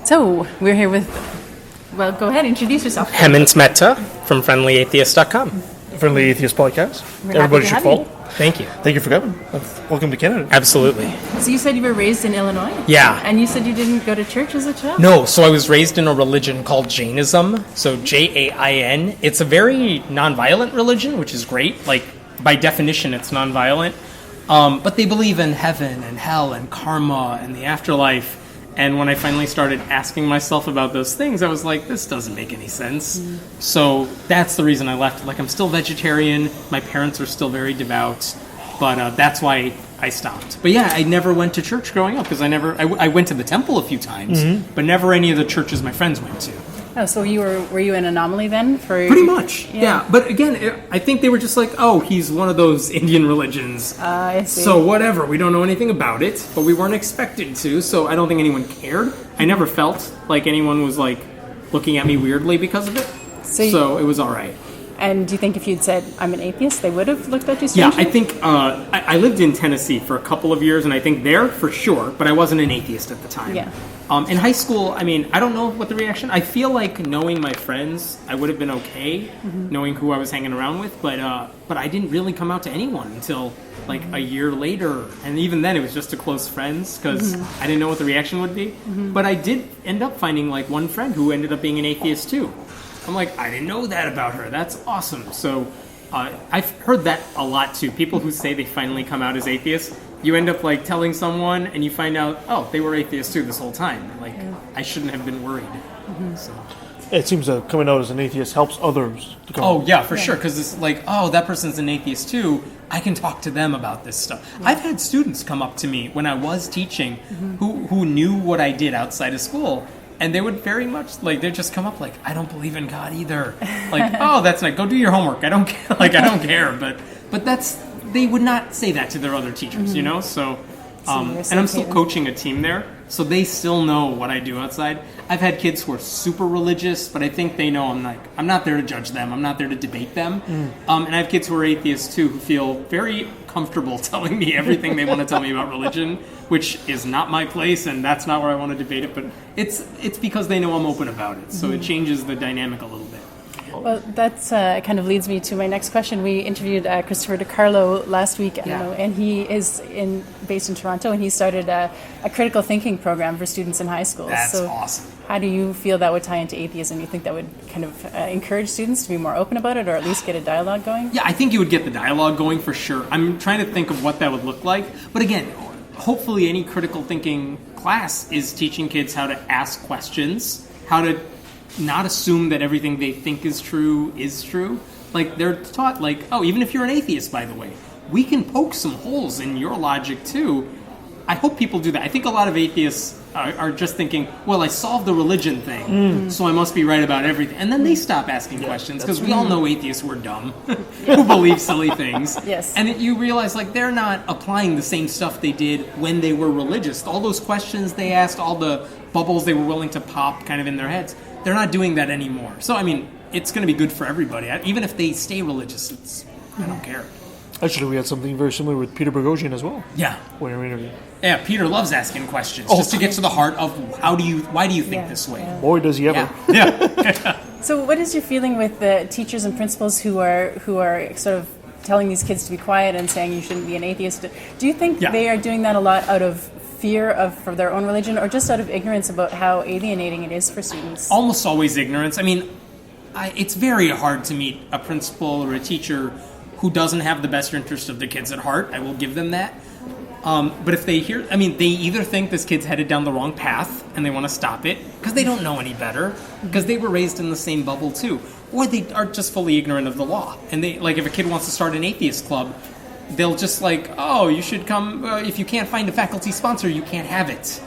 So, we're here with, well, go ahead, introduce yourself. Hemant Mehta from FriendlyAtheist.com. Friendly Atheist Podcast. We're Everybody happy to should have follow. you. Thank you. Thank you for coming. Welcome to Canada. Absolutely. So you said you were raised in Illinois? Yeah. And you said you didn't go to church as a child? No, so I was raised in a religion called Jainism, so Jain. It's a very nonviolent religion, which is great. Like, by definition, it's nonviolent. But they believe in heaven and hell and karma and the afterlife. And when I finally started asking myself about those things, I was like, this doesn't make any sense. So that's the reason I left. Like, I'm still vegetarian. My parents are still very devout. But that's why I stopped. But yeah, I never went to church growing up because I went to the temple a few times, but never any of the churches my friends went to. Oh, so were you an anomaly then? Pretty much, yeah. But again, I think they were just like, oh, he's one of those Indian religions. I see. So whatever, we don't know anything about it, but we weren't expected to, so I don't think anyone cared. I never felt like anyone was like looking at me weirdly because of it. So it was all right. And do you think if you'd said, I'm an atheist, they would have looked at you Yeah, strangely? I think I lived in Tennessee for a couple of years, and I think there for sure, but I wasn't an atheist at the time. Yeah. In high school, I mean, I don't know what the reaction. I feel like knowing my friends, I would have been okay, knowing who I was hanging around with, but I didn't really come out to anyone until like a year later, and even then it was just to close friends because I didn't know what the reaction would be. But I did end up finding like one friend who ended up being an atheist too. I'm like, I didn't know that about her. That's awesome. So I've heard that a lot too. People who say they finally come out as atheists, you end up like telling someone and you find out, oh, they were atheists too this whole time. Like, I shouldn't have been worried. So. It seems that coming out as an atheist helps others to come out. Oh, yeah, for sure. Because it's like, oh, that person's an atheist too. I can talk to them about this stuff. Yeah. I've had students come up to me when I was teaching who knew what I did outside of school. And they would very much, like, they'd just come up like, I don't believe in God either. Like, oh, that's nice. Go do your homework. I don't care. Like, I don't care. But that's, they would not say that to their other teachers, you know? So, and I'm still coaching a team there. So they still know what I do outside. I've had kids who are super religious, but I think they know I'm not there to judge them. I'm not there to debate them. And I have kids who are atheists too, who feel very comfortable telling me everything they want to tell me about religion, which is not my place, and that's not where I want to debate it. But it's because they know I'm open about it. So it changes the dynamic a little bit. Well, that's kind of leads me to my next question. We interviewed Christopher DiCarlo last week, and he is based in Toronto, and he started a critical thinking program for students in high schools. That's awesome. How do you feel that would tie into atheism? You think that would kind of encourage students to be more open about it, or at least get a dialogue going? Yeah, I think you would get the dialogue going for sure. I'm trying to think of what that would look like. But again, hopefully any critical thinking class is teaching kids how to ask questions, how to not assume that everything they think is true is true. Like, they're taught, like, oh, even if you're an atheist, by the way, we can poke some holes in your logic too. I hope people do that. I think a lot of atheists are just thinking, well, I solved the religion thing, so I must be right about everything. And then they stop asking questions, because we all know atheists were dumb, who believe silly things. Yes. And you realize, like, they're not applying the same stuff they did when they were religious. All those questions they asked, all the bubbles they were willing to pop kind of in their heads, they're not doing that anymore. So, I mean, it's going to be good for everybody. Even if they stay religious, I don't care. Actually, we had something very similar with Peter Boghossian as well. Yeah. When we were interviewing. Yeah, Peter loves asking questions just to get to the heart of why do you think this way? Yeah. Boy, does he ever. Yeah. So what is your feeling with the teachers and principals who are sort of telling these kids to be quiet and saying you shouldn't be an atheist? Do you think they are doing that a lot out of fear for their own religion, or just out of ignorance about how alienating it is for students? Almost always ignorance. I mean, it's very hard to meet a principal or a teacher who doesn't have the best interest of the kids at heart. I will give them that. But if they hear, they either think this kid's headed down the wrong path and they want to stop it because they don't know any better, because they were raised in the same bubble too, or they are just fully ignorant of the law. And they, like, if a kid wants to start an atheist club, they'll just like, oh, you should come. If you can't find a faculty sponsor, you can't have it.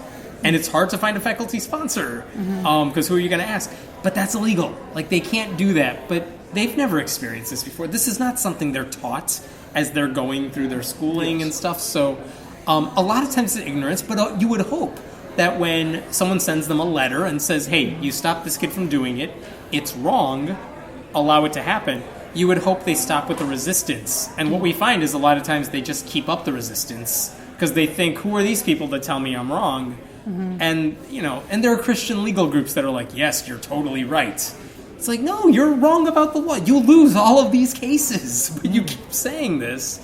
And it's hard to find a faculty sponsor because who are you going to ask? But that's illegal. Like, they can't do that. But they've never experienced this before. This is not something they're taught as they're going through their schooling and stuff. So a lot of times it's ignorance, but you would hope that when someone sends them a letter and says, hey, you stop this kid from doing it, it's wrong, allow it to happen, you would hope they stop with the resistance. And what we find is a lot of times they just keep up the resistance because they think, who are these people that tell me I'm wrong? And, and there are Christian legal groups that are like, yes, you're totally right. It's like, no, you're wrong about the law. You'll lose all of these cases when you keep saying this.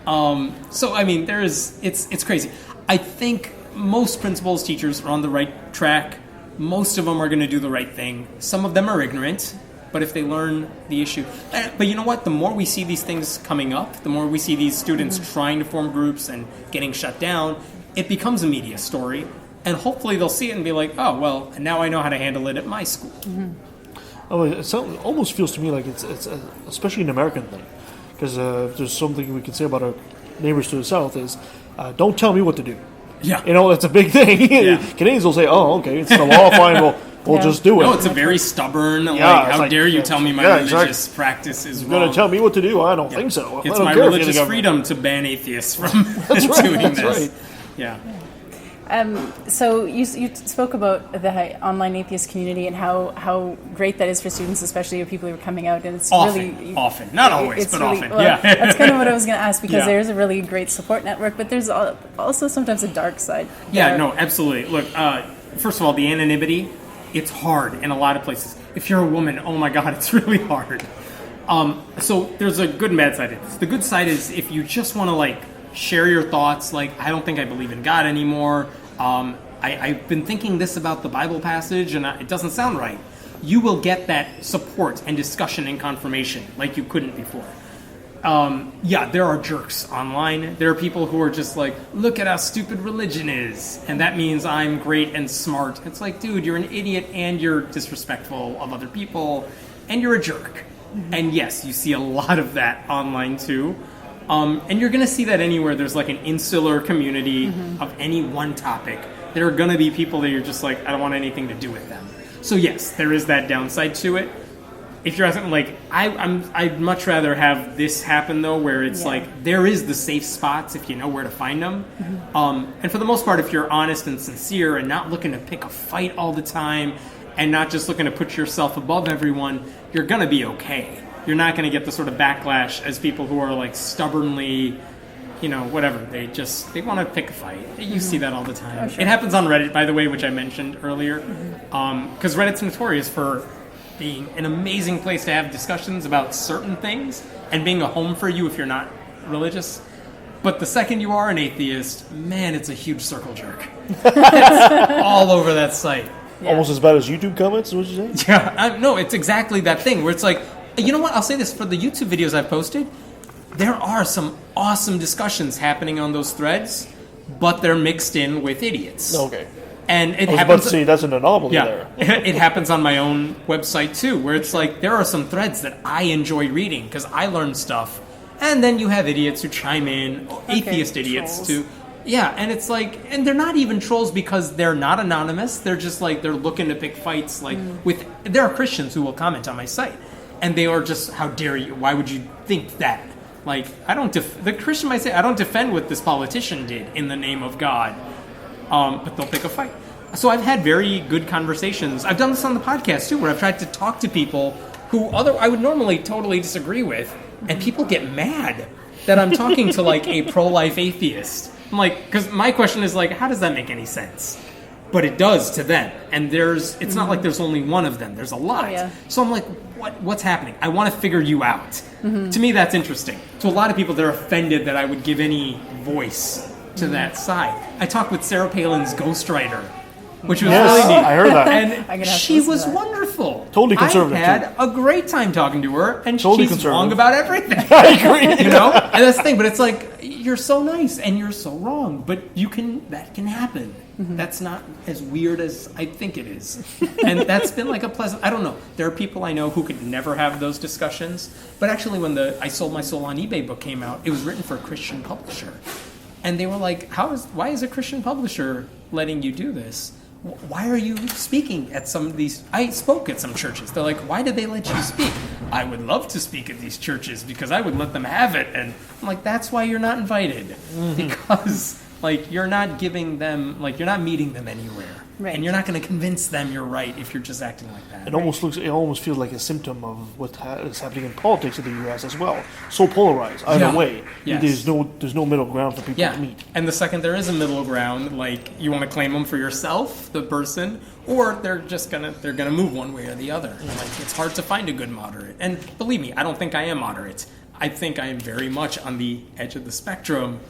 So, I mean, it's crazy. I think most principals, teachers are on the right track. Most of them are going to do the right thing. Some of them are ignorant, but if they learn the issue. But you know what? The more we see these things coming up, the more we see these students trying to form groups and getting shut down, it becomes a media story. And hopefully they'll see it and be like, oh, well, now I know how to handle it at my school. Oh, it almost feels to me like it's especially an American thing. Because if there's something we can say about our neighbors to the south is, don't tell me what to do. Yeah. It's a big thing. Yeah. Canadians will say, oh, okay, it's the law, fine, we'll just do it. No, it's a very stubborn, how dare you tell me my religious practice is You're wrong. going to tell me what to do? I don't think so. It's my religious freedom to ban atheists from doing this. Right. Yeah. So you spoke about the online atheist community and how great that is for students, especially people who are coming out, and it's often, not always, but really, often. Well, yeah, that's kind of what I was going to ask, because Yeah. there's a really great support network, but there's also sometimes a dark side. Yeah, no, absolutely. Look, first of all, the anonymity, it's hard in a lot of places. If you're a woman, oh my God, it's really hard. So there's a good and bad side of this. The good side is if you just want to share your thoughts, I don't think I believe in God anymore. I've been thinking this about the Bible passage, and it doesn't sound right. You will get that support and discussion and confirmation like you couldn't before. There are jerks online. There are people who are just like, look at how stupid religion is, and that means I'm great and smart. It's like, dude, you're an idiot, and you're disrespectful of other people, and you're a jerk. And yes, you see a lot of that online too. And you're going to see that anywhere there's an insular community of any one topic. There are going to be people that you're just like, I don't want anything to do with them. So yes, there is that downside to it. If you're asking, I'd much rather have this happen though, where it's there is the safe spots if you know where to find them. And for the most part, if you're honest and sincere and not looking to pick a fight all the time and not just looking to put yourself above everyone, you're going to be okay. You're not going to get the sort of backlash as people who are stubbornly, whatever. They want to pick a fight. You see that all the time. Oh, sure. It happens on Reddit, by the way, which I mentioned earlier. Because Reddit's notorious for being an amazing place to have discussions about certain things and being a home for you if you're not religious. But the second you are an atheist, man, it's a huge circle jerk. It's all over that site. Yeah. Almost as bad as YouTube comments, is what you say? Yeah, no, it's exactly that thing where it's you know what? I'll say this, for the YouTube videos I've posted, there are some awesome discussions happening on those threads, but they're mixed in with idiots. Okay. And it I was happens. about to say, that's an anomaly there. It happens on my own website too, where it's there are some threads that I enjoy reading because I learn stuff, and then you have idiots who chime in, atheist idiots trolls. too. Yeah, and it's and they're not even trolls because they're not anonymous. They're just they're looking to pick fights. There are Christians who will comment on my site. And they are just, how dare you? Why would you think that? The Christian might say, I don't defend what this politician did in the name of God. But they'll pick a fight. So I've had very good conversations. I've done this on the podcast too, where I've tried to talk to people who I would normally totally disagree with, and people get mad that I'm talking to a pro-life atheist. I'm because my question is how does that make any sense? But it does to them, and it's not there's only one of them. There's a lot. Oh, yeah. So I'm what's happening? I want to figure you out. To me, that's interesting. To a lot of people, they're offended that I would give any voice to that side. I talked with Sarah Palin's ghostwriter, which was really neat. I heard that. And she was wonderful. Totally conservative. I had a great time talking to her, and totally she's wrong about everything. I agree. And that's the thing. But it's you're so nice and you're so wrong, but that can happen. That's not as weird as I think it is. And that's been a pleasant, I don't know. There are people I know who could never have those discussions. But actually when the I Sold My Soul on eBay book came out, it was written for a Christian publisher. And they were why is a Christian publisher letting you do this? Why are you speaking at some of these? I spoke at some churches. They're why did they let you speak? I would love to speak at these churches because I would let them have it. And I'm that's why you're not invited. Because Like, you're not giving them, like, you're not meeting them anywhere. Right. And you're not going to convince them you're right if you're just acting like that. It almost feels like a symptom of what is happening in politics in the U.S. as well. So polarized either way. Yes. There's no middle ground for people to meet. And the second there is a middle ground, like, you want to claim them for yourself, the person, or they're gonna move one way or the other. Like, it's hard to find a good moderate. And believe me, I don't think I am moderate. I think I am very much on the edge of the spectrum.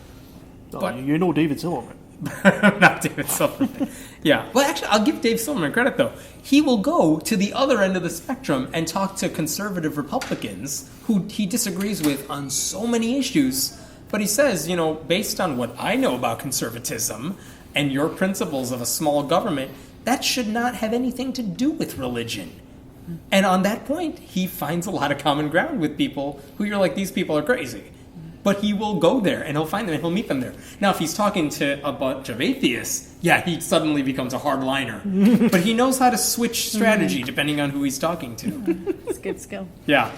But you know David Silverman. Not David Silverman. Yeah. Well, actually, I'll give Dave Silverman credit, though. He will go to the other end of the spectrum and talk to conservative Republicans who he disagrees with on so many issues. But he says, based on what I know about conservatism and your principles of a small government, that should not have anything to do with religion. And on that point, he finds a lot of common ground with people who you're like, these people are crazy. But he will go there, and he'll find them, and he'll meet them there. Now, if he's talking to a bunch of atheists, he suddenly becomes a hardliner. But he knows how to switch strategy depending on who he's talking to. It's a good skill. Yeah.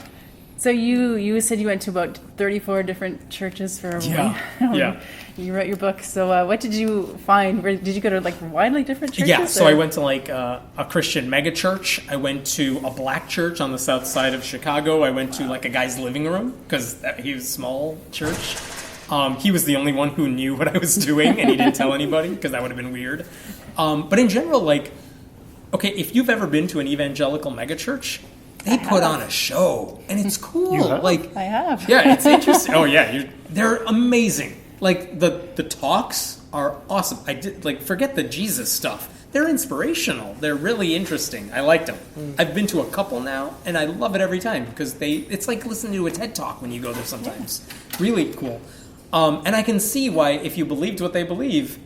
So you said you went to about 34 different churches for a while. Yeah. You wrote your book. So what did you find? Did you go to widely different churches? Yeah, so I went to a Christian megachurch. I went to a black church on the south side of Chicago. I went to a guy's living room because he was a small church. He was the only one who knew what I was doing, and he didn't tell anybody because that would have been weird. But in general, if you've ever been to an evangelical megachurch, they put on a show, and it's cool. You have? I have. Yeah, it's interesting. Oh yeah, they're amazing. The talks are awesome. I did forget the Jesus stuff. They're inspirational. They're really interesting. I liked them. I've been to a couple now, and I love it every time because it's like listening to a TED Talk when you go there sometimes. Really cool. And I can see why, if you believed what they believe,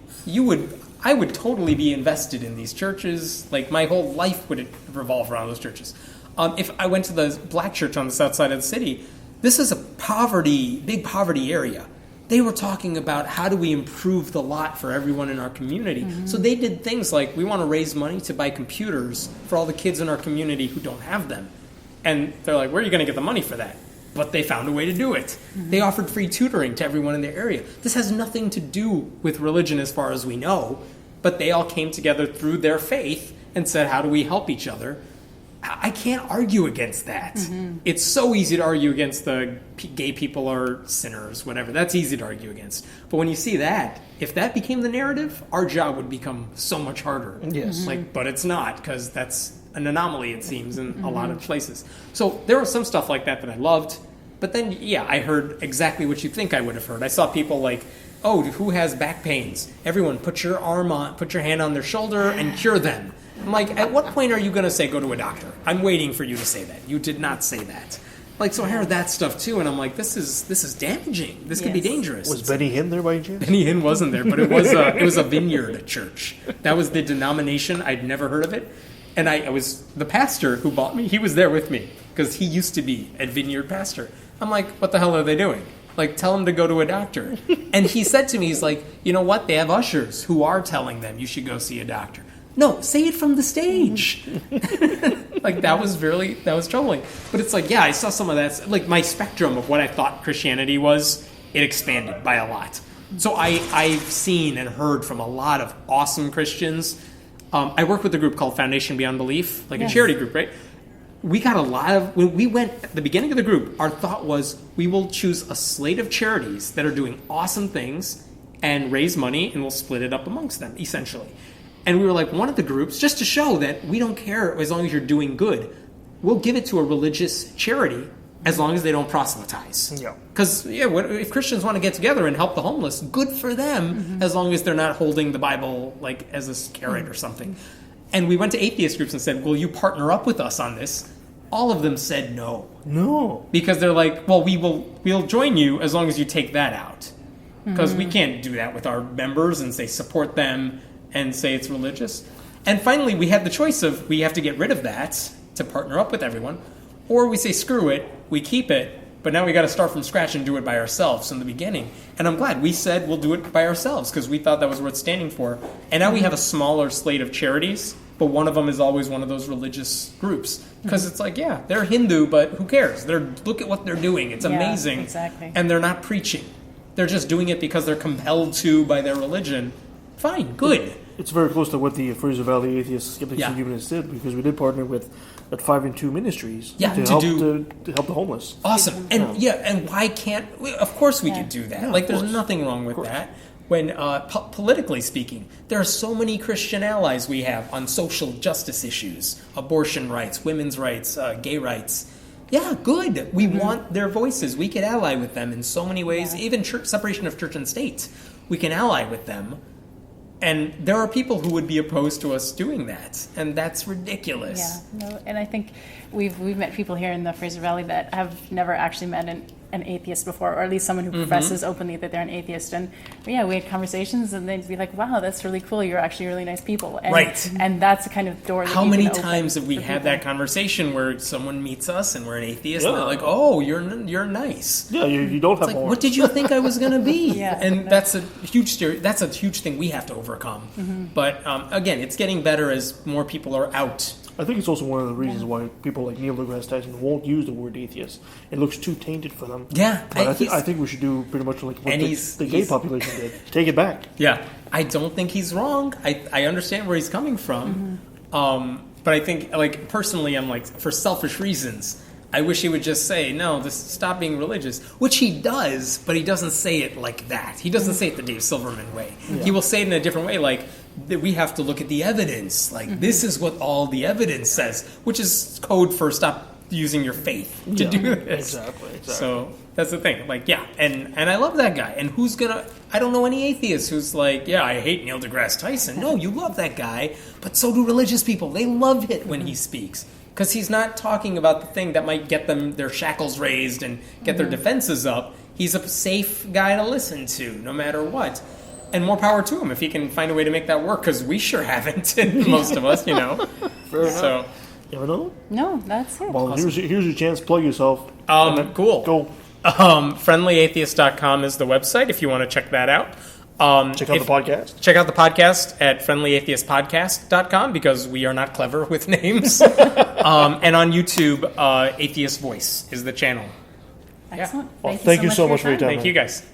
I would totally be invested in these churches. My whole life would revolve around those churches. If I went to the black church on the south side of the city, this is a big poverty area. They were talking about how do we improve the lot for everyone in our community. Mm-hmm. So they did things like, we want to raise money to buy computers for all the kids in our community who don't have them. And they're like, where are you going to get the money for that? But they found a way to do it. Mm-hmm. They offered free tutoring to everyone in their area. This has nothing to do with religion as far as we know, but they all came together through their faith and said, how do we help each other? I can't argue against that. Mm-hmm. It's so easy to argue against the gay people are sinners, whatever. That's easy to argue against. But when you see that, if that became the narrative, our job would become so much harder. Yes. But it's not, because that's an anomaly, it seems, in a lot of places. So there was some stuff like that I loved. But then, I heard exactly what you think I would have heard. I saw people who has back pains? Everyone, put your hand on their shoulder and cure them. I'm like, at what point are you going to say go to a doctor? I'm waiting for you to say that. You did not say that. So I heard that stuff too, and I'm like, this is damaging. This could be dangerous. Was Benny Hinn there by any chance? Benny Hinn wasn't there, but it was a vineyard church. That was the denomination. I'd never heard of it, and I was the pastor who bought me. He was there with me because he used to be a vineyard pastor. I'm like, what the hell are they doing? Tell them to go to a doctor. And he said to me, he's like, you know what? They have ushers who are telling them you should go see a doctor. No, say it from the stage. That was troubling. But it's I saw some of that. My spectrum of what I thought Christianity was, it expanded by a lot. So I've seen and heard from a lot of awesome Christians. I work with a group called Foundation Beyond Belief, a charity group, right? We got a lot of, when we went at the beginning of the group, our thought was we will choose a slate of charities that are doing awesome things and raise money, and we'll split it up amongst them, essentially. And we were one of the groups, just to show that we don't care as long as you're doing good. We'll give it to a religious charity as long as they don't proselytize. Yeah. Because, if Christians want to get together and help the homeless, good for them, as long as they're not holding the Bible as a carrot or something. And we went to atheist groups and said, will you partner up with us on this? All of them said no. No. Because they're like, well, we'll join you as long as you take that out. Because we can't do that with our members and say support them and say it's religious. And finally, we had the choice of we have to get rid of that to partner up with everyone, or we say screw it, we keep it, but now we got to start from scratch and do it by ourselves in the beginning. And I'm glad we said we'll do it by ourselves because we thought that was worth standing for. And now we have a smaller slate of charities, but one of them is always one of those religious groups. Because it's they're Hindu, but who cares? Look at what they're doing. It's amazing. Exactly. And they're not preaching. they're just doing it because they're compelled to by their religion, fine, good. It's very close to what the Fraser Valley Atheists, Skeptics, and Humanists did, because we did partner with at 5 and 2 Ministries to help the homeless. Awesome. And and why can't we, of course we could do that. Yeah, like there's nothing wrong with that. When politically speaking, there are so many Christian allies we have on social justice issues, abortion rights, women's rights, gay rights. Yeah, good. We want their voices. We could ally with them in so many ways. Even separation of church and state, we can ally with them. And there are people who would be opposed to us doing that, and that's ridiculous. Yeah, no, and I think we've met people here in the Fraser Valley that have never actually met an atheist before, or at least someone who professes openly that they're an atheist. And we had conversations, and they'd be like, "Wow, that's really cool. You're actually really nice people." And, right. And that's the kind of door. That How you many can open times have we for had people. that conversation where someone meets us and we're an atheist, and they're like, "Oh, you're nice." Yeah, you don't have Like, more. what did you think I was going to be? Yeah, and that's a huge thing we have to overcome. But again, it's getting better as more people are out. I think it's also one of the reasons why people like Neil deGrasse Tyson won't use the word atheist. It looks too tainted for them. Yeah, But I think we should do pretty much like what the gay population did. Take it back. Yeah, I don't think he's wrong. I understand where he's coming from. But I think, like, personally, I'm like, for selfish reasons, I wish he would just say, no, stop being religious, which he does, but he doesn't say it like that. He doesn't say it the Dave Silverman way. Yeah. He will say it in a different way, like, that we have to look at the evidence. Like, this is what all the evidence says, which is code for stop using your faith to do this. Exactly. So that's the thing. Like, and I love that guy. And I don't know any atheists who's like, yeah, I hate Neil deGrasse Tyson. No, you love that guy, but so do religious people. They love it when he speaks. Because he's not talking about the thing that might get them their shackles raised and get their defenses up. He's a safe guy to listen to, no matter what. And more power to him if he can find a way to make that work, because we sure haven't, most of us, Fair enough. So, you have another one? No, that's it. Well, here's your chance. Plug yourself. Cool. Go. Friendlyatheist.com is the website if you want to check that out. Check out the podcast. Check out the podcast at friendlyatheistpodcast.com because we are not clever with names. And on YouTube, Atheist Voice is the channel. Excellent. Well, thank you so much for your time. Thank you, guys.